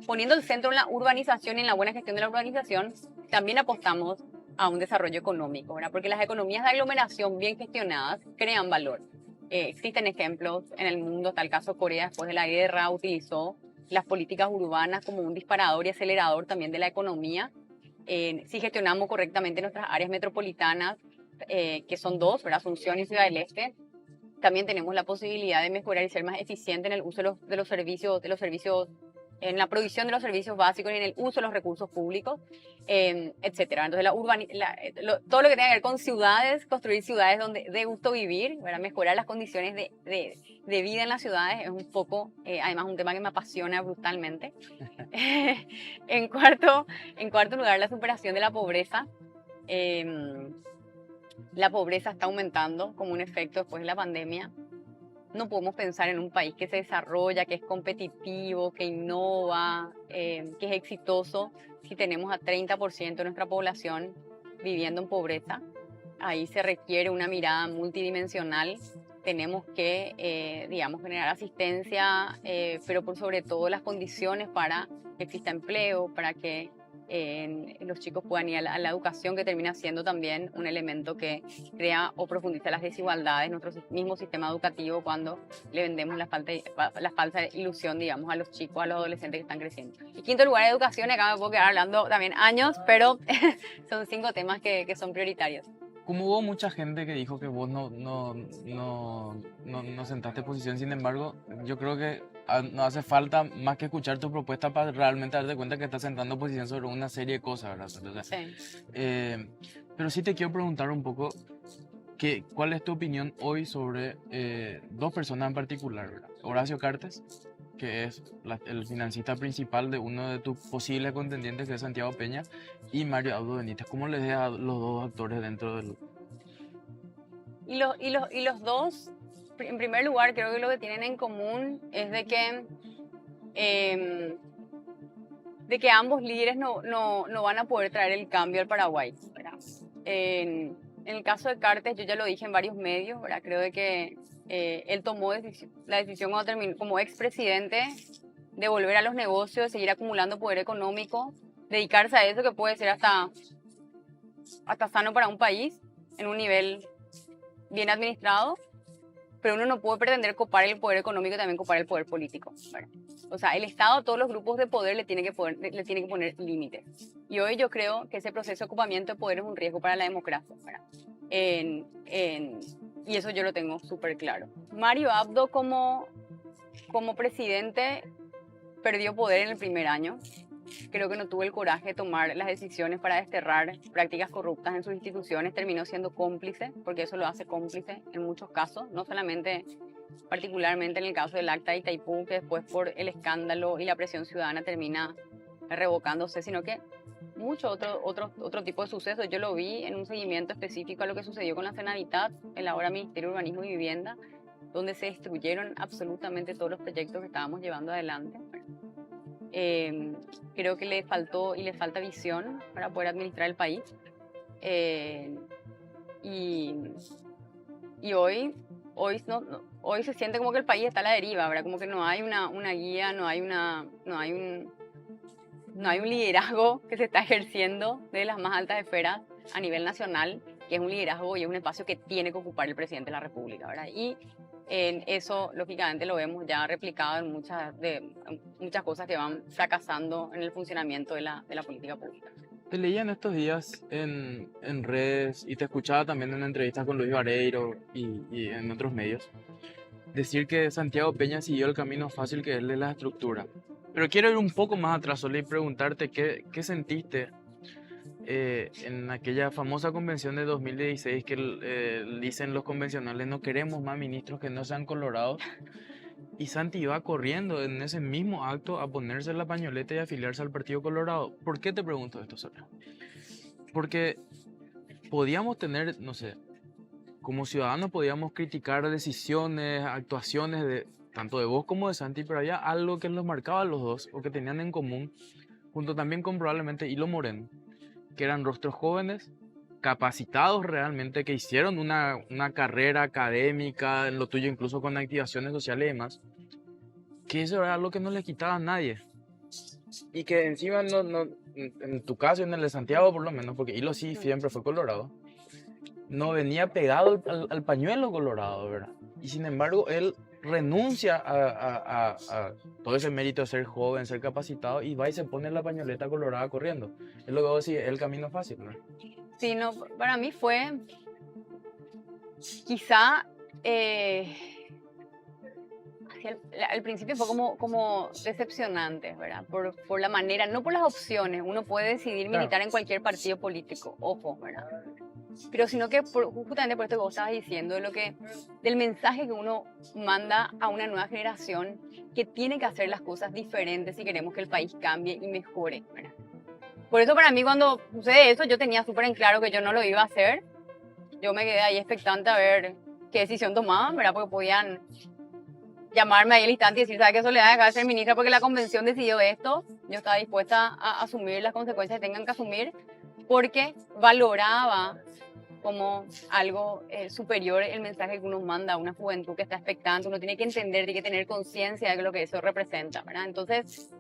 A: Poniendo el centro en la urbanización y en la buena gestión de la urbanización, también apostamos a un desarrollo económico, ¿verdad? Porque las economías de aglomeración bien gestionadas crean valor. Existen ejemplos en el mundo, está el caso de Corea después de la guerra, utilizó las políticas urbanas como un disparador y acelerador también de la economía. Si gestionamos correctamente nuestras áreas metropolitanas, que son dos, ¿verdad? Asunción y Ciudad del Este, también tenemos la posibilidad de mejorar y ser más eficiente en el uso de los servicios, en la provisión de los servicios básicos y en el uso de los recursos públicos, etcétera. Entonces, todo lo que tenga que ver con ciudades, construir ciudades donde de gusto vivir, ¿verdad? Mejorar las condiciones de vida en las ciudades es un poco, además, un tema que me apasiona brutalmente. En cuarto lugar, la superación de la pobreza. La pobreza está aumentando como un efecto después de la pandemia. No podemos pensar en un país que se desarrolla, que es competitivo, que innova, que es exitoso, si tenemos a 30% de nuestra población viviendo en pobreza. Ahí se requiere una mirada multidimensional. Tenemos que, digamos, generar asistencia, pero por sobre todo las condiciones para que exista empleo, para que los chicos puedan ir a la educación, que termina siendo también un elemento que crea o profundiza las desigualdades en nuestro mismo sistema educativo cuando le vendemos la falsa ilusión, digamos, a los chicos, a los adolescentes que están creciendo. Y quinto lugar, educación, y acá me puedo quedar hablando también años, pero son 5 temas que son prioritarios.
B: Como hubo mucha gente que dijo que vos no sentaste posición, sin embargo, yo creo que no hace falta más que escuchar tu propuesta para realmente darte cuenta que estás sentando posición sobre una serie de cosas, ¿verdad? O sea,
A: Sí.
B: pero sí te quiero preguntar un poco, ¿cuál es tu opinión hoy sobre dos personas en particular, ¿verdad? Horacio Cartes, que es el financista principal de uno de tus posibles contendientes, que es Santiago Peña, y Mario Abdo Benítez. ¿Cómo les deja a los dos actores dentro del...?
A: Y los dos, en primer lugar, creo que lo que tienen en común es em, de que ambos líderes no van a poder traer el cambio al Paraguay, ¿verdad? En el caso de Cartes, yo ya lo dije en varios medios, ¿verdad? Creo de que él tomó la decisión cuando terminó como expresidente de volver a los negocios, seguir acumulando poder económico, dedicarse a eso que puede ser hasta sano para un país en un nivel bien administrado, pero uno no puede pretender copar el poder económico y también copar el poder político, ¿verdad? O sea, el Estado a todos los grupos de poder le tiene que poner límites. Y hoy yo creo que ese proceso de ocupamiento de poder es un riesgo para la democracia, ¿verdad? Y eso yo lo tengo súper claro. Mario Abdo como presidente perdió poder en el primer año. Creo que no tuvo el coraje de tomar las decisiones para desterrar prácticas corruptas en sus instituciones. Terminó siendo cómplice, porque eso lo hace cómplice en muchos casos, no solamente, particularmente en el caso del Acta de Itaipú, que después por el escándalo y la presión ciudadana termina revocándose, sino que mucho otro tipo de sucesos. Yo lo vi en un seguimiento específico a lo que sucedió con la Senavitat, el ahora Ministerio de Urbanismo y Vivienda, donde se destruyeron absolutamente todos los proyectos que estábamos llevando adelante. Creo que le faltó y le falta visión para poder administrar el país. Y hoy se siente como que el país está a la deriva, ¿verdad? Como que no hay una guía, no hay un liderazgo que se está ejerciendo de las más altas esferas a nivel nacional, que es un liderazgo y es un espacio que tiene que ocupar el presidente de la República, ¿verdad? Y eso, lógicamente, lo vemos ya replicado en muchas cosas que van fracasando en el funcionamiento de la política pública.
B: Te leía en estos días en redes y te escuchaba también en entrevistas con Luis Vareiro y en otros medios decir que Santiago Peña siguió el camino fácil, que es el de la estructura. Pero quiero ir un poco más atrás, Sole, y preguntarte qué sentiste en aquella famosa convención de 2016 que dicen los convencionales: no queremos más ministros que no sean colorados. Y Santi iba corriendo en ese mismo acto a ponerse la pañoleta y afiliarse al Partido Colorado. ¿Por qué te pregunto esto, Sonia? Porque podíamos tener, no sé, como ciudadanos podíamos criticar decisiones, actuaciones de tanto de vos como de Santi, pero había algo que los marcaba a los dos o que tenían en común, junto también con probablemente Hilo Moreno, que eran rostros jóvenes, capacitados realmente, que hicieron una carrera académica, en lo tuyo incluso con activaciones sociales y demás, que eso era algo que no le quitaba a nadie. Y que encima, en tu caso y en el de Santiago por lo menos, porque Hilo sí siempre fue colorado, no venía pegado al pañuelo colorado, ¿verdad? Y sin embargo, él renuncia a todo ese mérito de ser joven, ser capacitado, y va y se pone la pañoleta colorada corriendo. Es lo que vos decís, es el camino fácil, ¿no?
A: Sí, no, para mí fue quizá al principio fue como decepcionante, ¿verdad? Por la manera, no por las opciones. Uno puede decidir
B: Claro.
A: militar en cualquier partido político, ojo, ¿verdad? Pero sino que justamente por esto que vos estabas diciendo, del mensaje que uno manda a una nueva generación que tiene que hacer las cosas diferentes si queremos que el país cambie y mejore, ¿verdad? Por eso para mí cuando sucede eso, yo tenía súper en claro que yo no lo iba a hacer. Yo me quedé ahí expectante a ver qué decisión tomaban, ¿verdad? Porque podían llamarme ahí al instante y decir, ¿sabes qué, Soledad? Deja de ser ministra porque la convención decidió esto. Yo estaba dispuesta a asumir las consecuencias que tengan que asumir porque valoraba como algo superior el mensaje que uno manda a una juventud que está expectante. Uno tiene que entender, tiene que tener conciencia de lo que eso representa, ¿verdad? Entonces,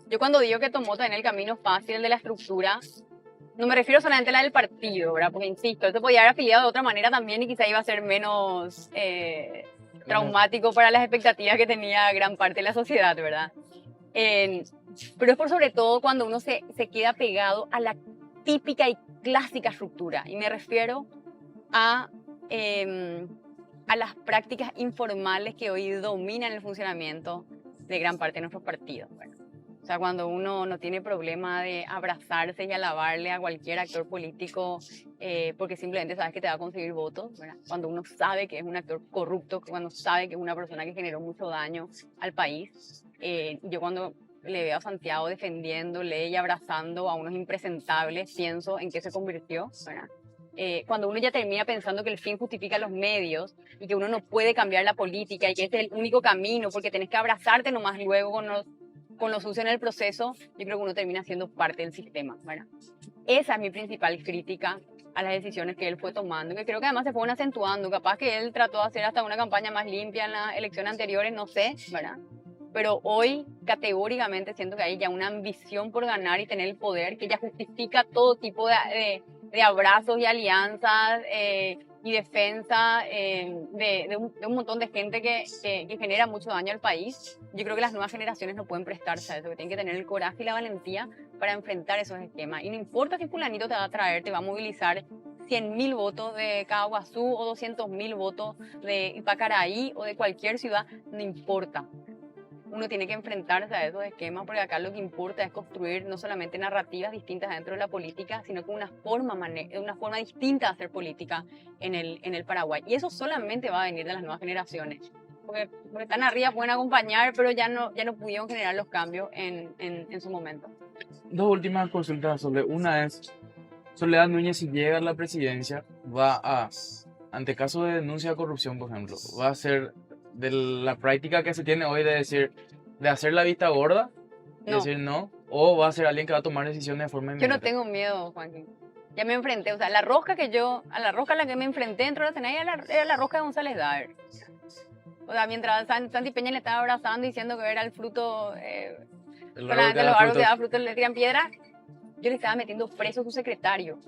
A: yo cuando digo que tomó también el camino fácil de la estructura, no me refiero solamente a la del partido, ¿verdad? Porque insisto, él se podía haber afiliado de otra manera también y quizá iba a ser menos traumático para las expectativas que tenía gran parte de la sociedad, ¿verdad? Eh, pero es por sobre todo cuando uno se queda pegado a la típica y clásica estructura. Y me refiero a, a las prácticas informales que hoy dominan el funcionamiento de gran parte de nuestros partidos, ¿verdad? O sea, cuando uno no tiene problema de abrazarse y alabarle a cualquier actor político porque simplemente sabes que te va a conseguir votos, ¿verdad? Cuando uno sabe que es un actor corrupto, cuando sabe que es una persona que generó mucho daño al país. Yo cuando le veo a Santiago defendiéndole y abrazando a unos impresentables, pienso en qué se convirtió, ¿verdad? Cuando uno ya termina pensando que el fin justifica los medios y que uno no puede cambiar la política y que ese es el único camino porque tenés que abrazarte nomás luego con lo sucio en el proceso, yo creo que uno termina siendo parte del sistema, ¿verdad? Esa es mi principal crítica a las decisiones que él fue tomando, que creo que además se fueron acentuando. Capaz que él trató de hacer hasta una campaña más limpia en las elecciones anteriores, no sé, ¿verdad? Pero hoy categóricamente siento que hay ya una ambición por ganar y tener el poder que ya justifica todo tipo de abrazos y alianzas y defensa de un montón de gente que genera mucho daño al país. Yo creo que las nuevas generaciones no pueden prestarse a eso, que tienen que tener el coraje y la valentía para enfrentar esos esquemas. Y no importa si fulanito te va a traer, te va a movilizar 100.000 votos de Caguazú o 200.000 votos de Ipacaraí o de cualquier ciudad, no importa. Uno tiene que enfrentarse a esos esquemas porque acá lo que importa es construir no solamente narrativas distintas dentro de la política, sino que una forma distinta de hacer política en el Paraguay. Y eso solamente va a venir de las nuevas generaciones. Porque están arriba, pueden acompañar, pero ya no pudieron generar los cambios en su momento.
B: Dos últimas consultas, Sole. Una es, Soledad Núñez, si llega a la presidencia, ante caso de denuncia de corrupción, por ejemplo, va a ser de la práctica que se tiene hoy de decir, de hacer la vista gorda y
A: No,
B: decir no, o va a ser alguien que va a tomar decisiones de forma
A: yo no
B: inmediata.
A: tengo miedo, Joaquín. Ya me enfrenté, o sea, a la rosca a la que me enfrenté dentro de la Senada era la rosca de González Daer. O sea, mientras Santi Peña le estaba abrazando diciendo que era el fruto,
B: El árbol que
A: solamente
B: da
A: los árboles que
B: frutos.
A: daban fruto le tiran piedra, yo le estaba metiendo preso a su secretario.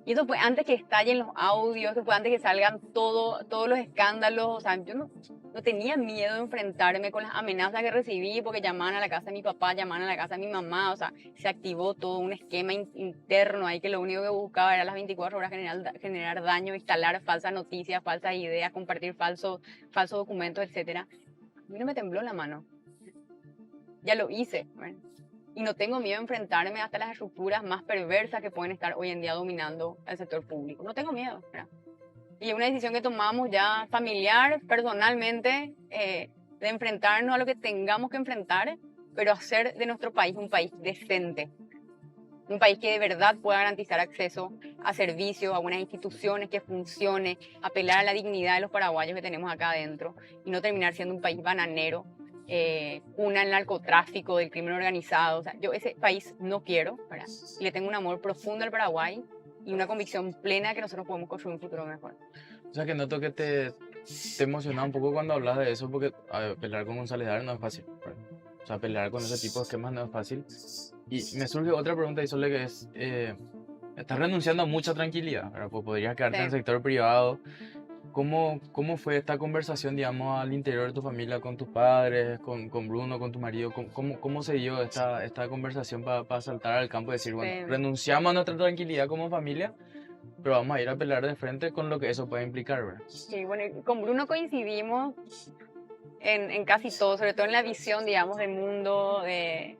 A: Y eso fue antes que estallen los audios, eso fue antes que salgan todos los escándalos. O sea, yo no tenía miedo de enfrentarme con las amenazas que recibí porque llamaban a la casa de mi papá, llamaban a la casa de mi mamá. O sea, se activó todo un esquema interno ahí que lo único que buscaba era las 24 horas generar daño, instalar falsas noticias, falsas ideas, compartir falsos documentos, etcétera. A mí no me tembló la mano. Ya lo hice. Bueno, y no tengo miedo de enfrentarme hasta las estructuras más perversas que pueden estar hoy en día dominando el sector público. No tengo miedo, ¿verdad? Y es una decisión que tomamos ya familiar, personalmente, de enfrentarnos a lo que tengamos que enfrentar, pero hacer de nuestro país un país decente. Un país que de verdad pueda garantizar acceso a servicios, a buenas instituciones, que funcione, apelar a la dignidad de los paraguayos que tenemos acá adentro y no terminar siendo un país bananero, cuna del narcotráfico, del crimen organizado. O sea, yo ese país no quiero, ¿verdad? Y le tengo un amor profundo al Paraguay y una convicción plena de que nosotros podemos construir un futuro mejor.
B: O sea, que noto que te emociona un poco cuando hablas de eso, porque pelear con González Dar no es fácil, ¿verdad? O sea, pelear con ese tipo de esquemas no es fácil. Y me surge otra pregunta, Isole, que es, estás renunciando a mucha tranquilidad, ¿verdad? Pues podrías quedarte en el
A: Sí.
B: sector privado. ¿Cómo fue esta conversación, digamos, al interior de tu familia, con tus padres, con Bruno, con tu marido? ¿Cómo se dio esta conversación para saltar al campo y decir, bueno,
A: Sí.
B: renunciamos a nuestra tranquilidad como familia, pero vamos a ir a pelear de frente con lo que eso puede implicar, ¿verdad?
A: Sí, bueno, y con Bruno coincidimos en casi todo, sobre todo en la visión, digamos, de mundo, de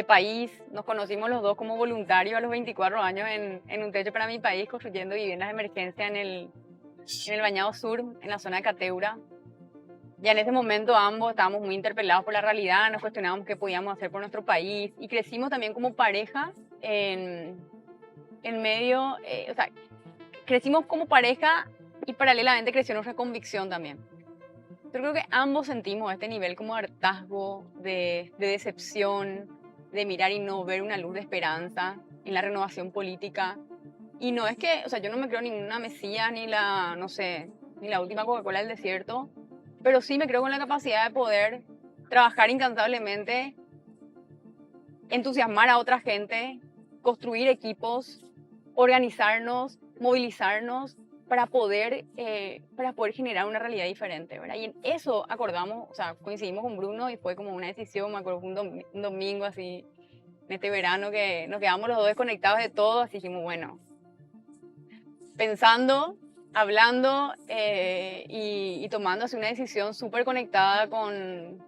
A: país. Nos conocimos los dos como voluntarios a los 24 años en Un Techo para Mi País, construyendo viviendas de emergencia en el Bañado Sur, en la zona de Cateura. Ya en ese momento ambos estábamos muy interpelados por la realidad, nos cuestionábamos qué podíamos hacer por nuestro país y crecimos también como pareja en medio, o sea, crecimos como pareja y paralelamente creció nuestra convicción también. Yo creo que ambos sentimos este nivel como de hartazgo, de decepción, de mirar y no ver una luz de esperanza en la renovación política. Y no es que, o sea, yo no me creo ninguna mesía ni la, no sé, ni la última Coca-Cola del desierto, pero sí me creo con la capacidad de poder trabajar incansablemente, entusiasmar a otra gente, construir equipos, organizarnos, movilizarnos para poder generar una realidad diferente, ¿verdad? Y en eso acordamos, o sea, coincidimos con Bruno y fue como una decisión, me acuerdo, un domingo así, en este verano que nos quedamos los dos desconectados de todo, así dijimos, bueno, pensando, hablando y tomando así una decisión súper conectada con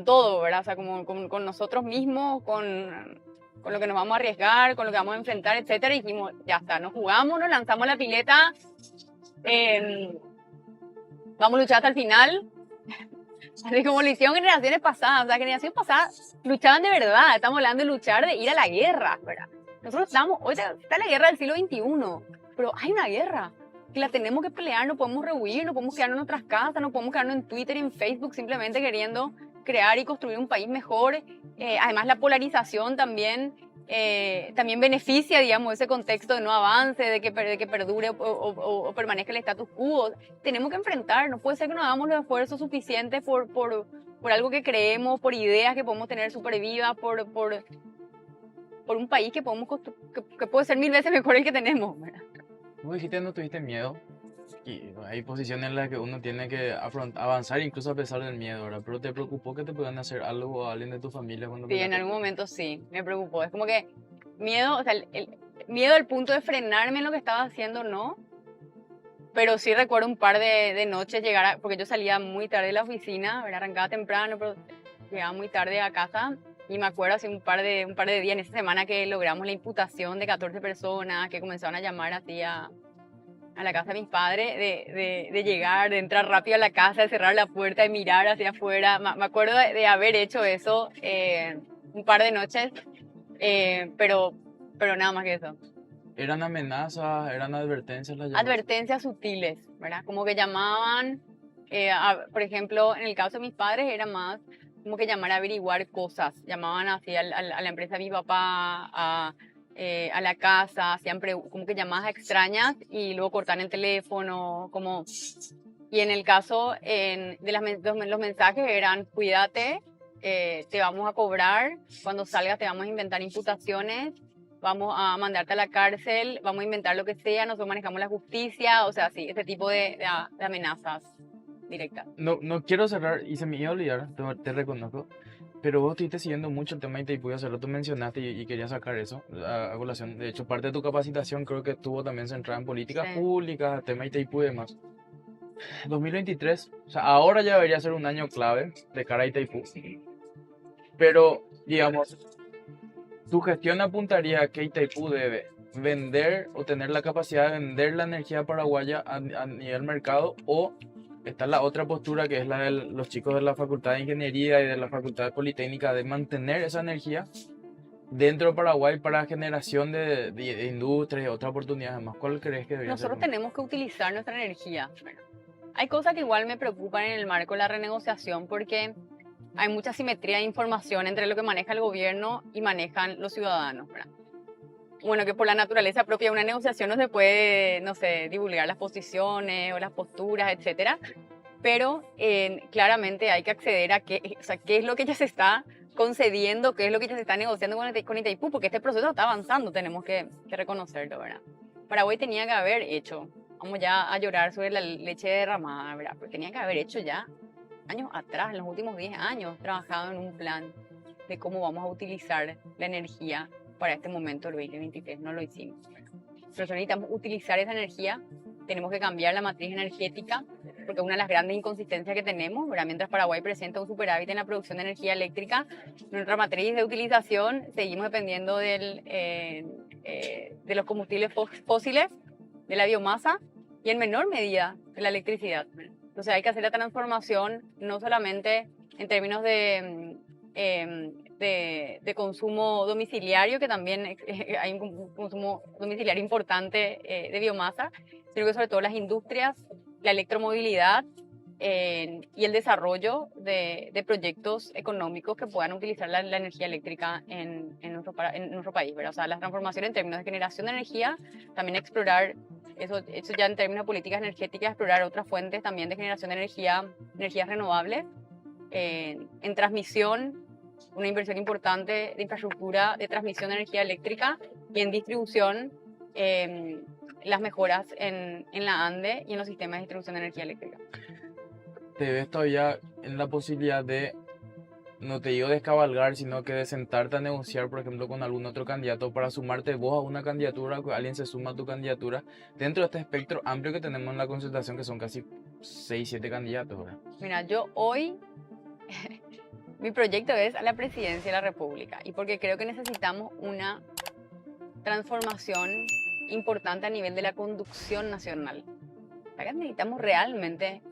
A: todo, ¿verdad? O sea, como con nosotros mismos, con lo que nos vamos a arriesgar, con lo que vamos a enfrentar, etcétera. Y dijimos, ya está, nos jugamos, nos lanzamos a la pileta, vamos a luchar hasta el final. Así como lo hicieron generaciones pasadas, o sea, generaciones pasadas luchaban de verdad, estamos hablando de luchar, de ir a la guerra, ¿verdad? Nosotros estamos, hoy está la guerra del siglo XXI, pero hay una guerra que la tenemos que pelear, no podemos rehuir, no podemos quedarnos en nuestras casas, no podemos quedarnos en Twitter y en Facebook simplemente queriendo crear y construir un país mejor. Además, la polarización también beneficia, digamos, ese contexto de no avance, de que perdure o permanezca el status quo. Tenemos que enfrentar, no puede ser que no hagamos los esfuerzos suficientes por algo que creemos, por ideas que podemos tener súper vivas, por un país que puede ser 1000 veces mejor el que tenemos, ¿verdad?
B: Vos dijiste no tuviste miedo, y hay posiciones en las que uno tiene que avanzar incluso a pesar del miedo, ¿verdad? Pero ¿te preocupó que te puedan hacer algo a alguien de tu familia cuando
A: Sí, en
B: peleaste?
A: algún momento sí, me preocupó. Es como que miedo, o sea, el miedo al punto de frenarme en lo que estaba haciendo, no. Pero sí recuerdo un par de noches llegar, porque yo salía muy tarde de la oficina, ¿verdad? Arrancaba temprano, pero llegaba muy tarde a casa. Y me acuerdo así un par de días en esa semana que logramos la imputación de 14 personas que comenzaron a llamar así a la casa de mis padres, de llegar, de entrar rápido a la casa, de cerrar la puerta, de mirar hacia afuera. Me acuerdo de haber hecho eso un par de noches, pero nada más que eso.
B: ¿Eran amenazas, eran advertencias las llamadas?
A: Advertencias sutiles, ¿verdad? Como que llamaban, por ejemplo, en el caso de mis padres era más como que llamar a averiguar cosas. Llamaban así a la empresa de mi papá, a la casa, hacían como que llamadas extrañas y luego cortaban el teléfono, como... Y en el caso los mensajes eran, cuídate, te vamos a cobrar, cuando salgas te vamos a inventar imputaciones, vamos a mandarte a la cárcel, vamos a inventar lo que sea, nosotros manejamos la justicia, o sea, sí, ese tipo de amenazas directas.
B: No quiero cerrar, y se me iba a olvidar, te reconozco, pero vos estuviste siguiendo mucho el tema de Itaipú, hace rato mencionaste y quería sacar eso a colación. De hecho, parte de tu capacitación creo que estuvo también centrada en políticas
A: Sí.
B: públicas, tema de Itaipú y demás. 2023, o sea, ahora ya debería ser un año clave de cara a Itaipú, pero digamos, tu gestión apuntaría a que Itaipú debe vender o tener la capacidad de vender la energía paraguaya a nivel mercado, o está la otra postura que es la de los chicos de la Facultad de Ingeniería y de la Facultad Politécnica de mantener esa energía dentro de Paraguay para generación de industrias y otras oportunidades más. ¿Cuál crees que debería ser?
A: Nosotros tenemos que utilizar nuestra energía. Bueno, hay cosas que igual me preocupan en el marco de la renegociación porque hay mucha simetría de información entre lo que maneja el gobierno y manejan los ciudadanos, ¿verdad? Bueno, que por la naturaleza propia de una negociación no se puede, no sé, divulgar las posiciones o las posturas, etcétera, pero claramente hay que acceder a qué, o sea, qué es lo que ya se está concediendo, qué es lo que ya se está negociando con Itaipú, porque este proceso está avanzando, tenemos que reconocerlo, ¿verdad? Paraguay tenía que haber hecho, vamos ya a llorar sobre la leche derramada, ¿verdad? Pero tenía que haber hecho ya años atrás, en los últimos 10 años, trabajado en un plan de cómo vamos a utilizar la energía para este momento, el 2023. No lo hicimos. Pero necesitamos utilizar esa energía, tenemos que cambiar la matriz energética, porque una de las grandes inconsistencias que tenemos, ¿verdad? Mientras Paraguay presenta un superávit en la producción de energía eléctrica, nuestra matriz de utilización seguimos dependiendo de los combustibles fósiles, de la biomasa y en menor medida de la electricidad. Entonces hay que hacer la transformación no solamente en términos de consumo domiciliario, que también hay un consumo domiciliario importante de biomasa, sino que sobre todo las industrias, la electromovilidad y el desarrollo de proyectos económicos que puedan utilizar la energía eléctrica en nuestro país, ¿verdad? O sea, la transformación en términos de generación de energía, también explorar, eso ya en términos de políticas energéticas, explorar otras fuentes también de generación de energías renovables, en transmisión, una inversión importante de infraestructura de transmisión de energía eléctrica, y en distribución, las mejoras en la ANDE y en los sistemas de distribución de energía eléctrica.
B: ¿Te ves todavía en la posibilidad de, no te digo descabalgar, sino que de sentarte a negociar, por ejemplo, con algún otro candidato para sumarte vos a una candidatura, que alguien se suma a tu candidatura, dentro de este espectro amplio que tenemos en la concertación, que son casi 6, 7 candidatos, ¿verdad?
A: Mira, yo hoy, mi proyecto es a la presidencia de la República, y porque creo que necesitamos una transformación importante a nivel de la conducción nacional. Acá necesitamos realmente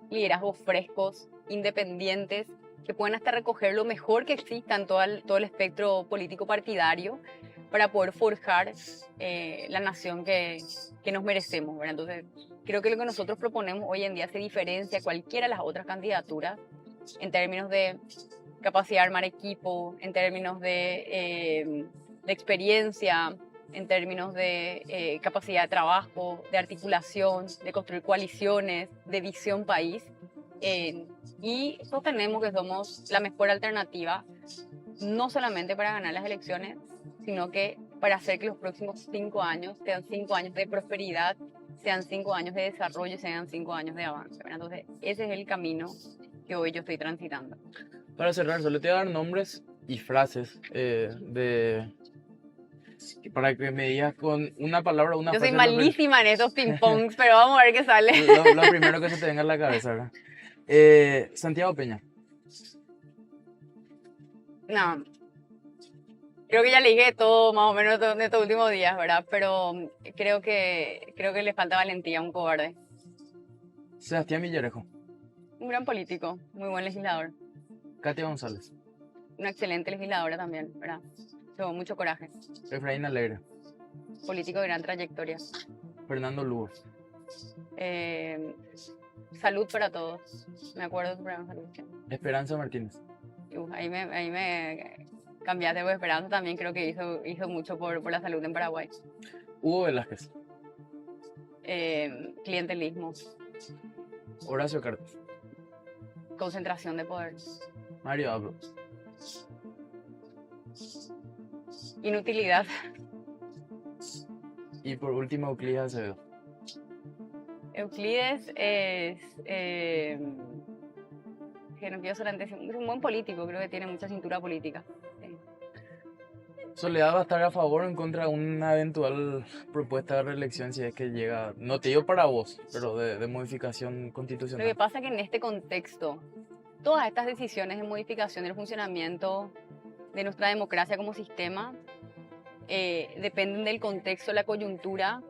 A: liderazgos frescos, independientes, que puedan hasta recoger lo mejor que exista en todo el espectro político partidario para poder forjar la nación que nos merecemos, ¿verdad? Entonces, creo que lo que nosotros proponemos hoy en día se diferencia a cualquiera de las otras candidaturas en términos de capacidad de armar equipo, en términos de experiencia, en términos de capacidad de trabajo, de articulación, de construir coaliciones, de visión país. Y sostenemos que somos la mejor alternativa, no solamente para ganar las elecciones, sino que para hacer que los próximos 5 años sean 5 años de prosperidad, sean 5 años de desarrollo, sean 5 años de avance, ¿verdad? Entonces, ese es el camino que hoy yo estoy transitando.
B: Para cerrar, solo te voy a dar nombres y frases para que me digas con una palabra o una
A: Yo
B: frase.
A: soy malísima en esos ping-pongs, pero vamos a ver qué sale.
B: Lo primero que se te venga a la cabeza, ¿verdad? Santiago Peña.
A: No, creo que ya le dije todo más o menos de estos últimos días, ¿verdad? Pero creo que le falta valentía a un cobarde.
B: Sebastián Villarejo.
A: Un gran político, muy buen legislador.
B: Katia González.
A: Una excelente legisladora también, ¿verdad? Tuvo mucho coraje.
B: Efraín Alegre.
A: Político de gran trayectoria.
B: Fernando Lugo.
A: Salud para todos. Me acuerdo de su programa Salud.
B: Esperanza Martínez.
A: Ahí me cambiaste por Esperanza, también creo que hizo mucho por la salud en Paraguay.
B: Hugo Velázquez.
A: Clientelismo.
B: Horacio Cartes.
A: Concentración de poder.
B: Mario Abdo.
A: Inutilidad.
B: Y por último, Euclides Acevedo.
A: Euclides es, que no quiero solamente decir, es un buen político, creo que tiene mucha cintura política. Sí.
B: Soledad va a estar a favor o en contra de una eventual propuesta de reelección si es que llega, no te digo para vos, pero de modificación constitucional.
A: Lo que pasa es que en este contexto, todas estas decisiones de modificación del funcionamiento de nuestra democracia como sistema dependen del contexto, la coyuntura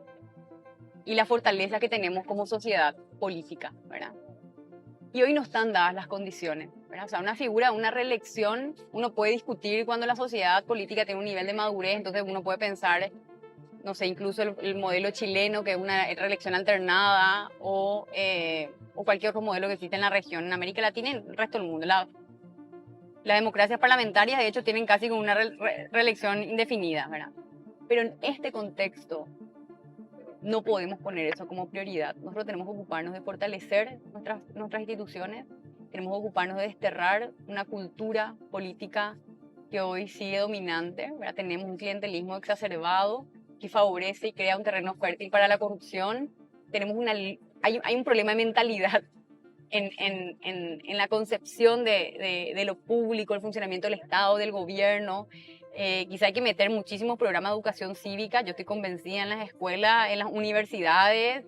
A: y la fortaleza que tenemos como sociedad política, ¿verdad? Y hoy no están dadas las condiciones, ¿verdad? O sea, una figura, una reelección, uno puede discutir cuando la sociedad política tiene un nivel de madurez, entonces uno puede pensar, no sé, incluso el modelo chileno, que es una reelección alternada, o cualquier otro modelo que existe en la región, en América Latina y en el resto del mundo. Las democracias parlamentarias, de hecho, tienen casi como una reelección indefinida, ¿verdad? Pero en este contexto no podemos poner eso como prioridad. Nosotros tenemos que ocuparnos de fortalecer nuestras instituciones, tenemos que ocuparnos de desterrar una cultura política que hoy sigue dominante, ¿verdad? Tenemos un clientelismo exacerbado que favorece y crea un terreno fértil para la corrupción. Hay un problema de mentalidad en la concepción de lo público, el funcionamiento del Estado, del gobierno. Quizá hay que meter muchísimos programas de educación cívica. Yo estoy convencida en las escuelas, en las universidades.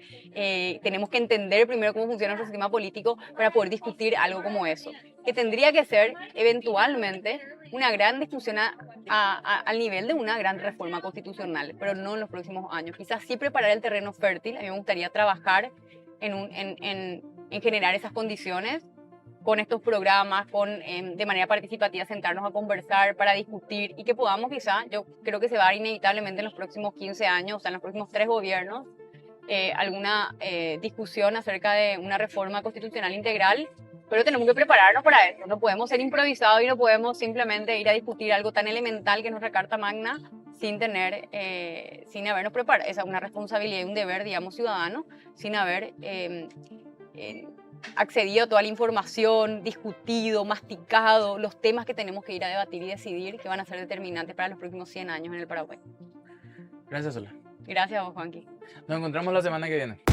A: Tenemos que entender primero cómo funciona nuestro sistema político para poder discutir algo como eso, que tendría que ser eventualmente una gran discusión al nivel de una gran reforma constitucional, pero no en los próximos años. Quizás sí preparar el terreno fértil. A mí me gustaría trabajar en generar esas condiciones con estos programas, de manera participativa, sentarnos a conversar para discutir y que podamos quizá, yo creo que se va a dar inevitablemente en los próximos 15 años, o sea, en los próximos 3 gobiernos, alguna discusión acerca de una reforma constitucional integral, pero tenemos que prepararnos para eso. No podemos ser improvisados y no podemos simplemente ir a discutir algo tan elemental que es nuestra Carta Magna sin habernos preparado. Esa es una responsabilidad y un deber, digamos, ciudadano, sin haber accedido a toda la información, discutido, masticado los temas que tenemos que ir a debatir y decidir que van a ser determinantes para los próximos 100 años en el Paraguay.
B: Gracias, Sola.
A: Gracias a vos, Juanqui.
B: Nos encontramos la semana que viene.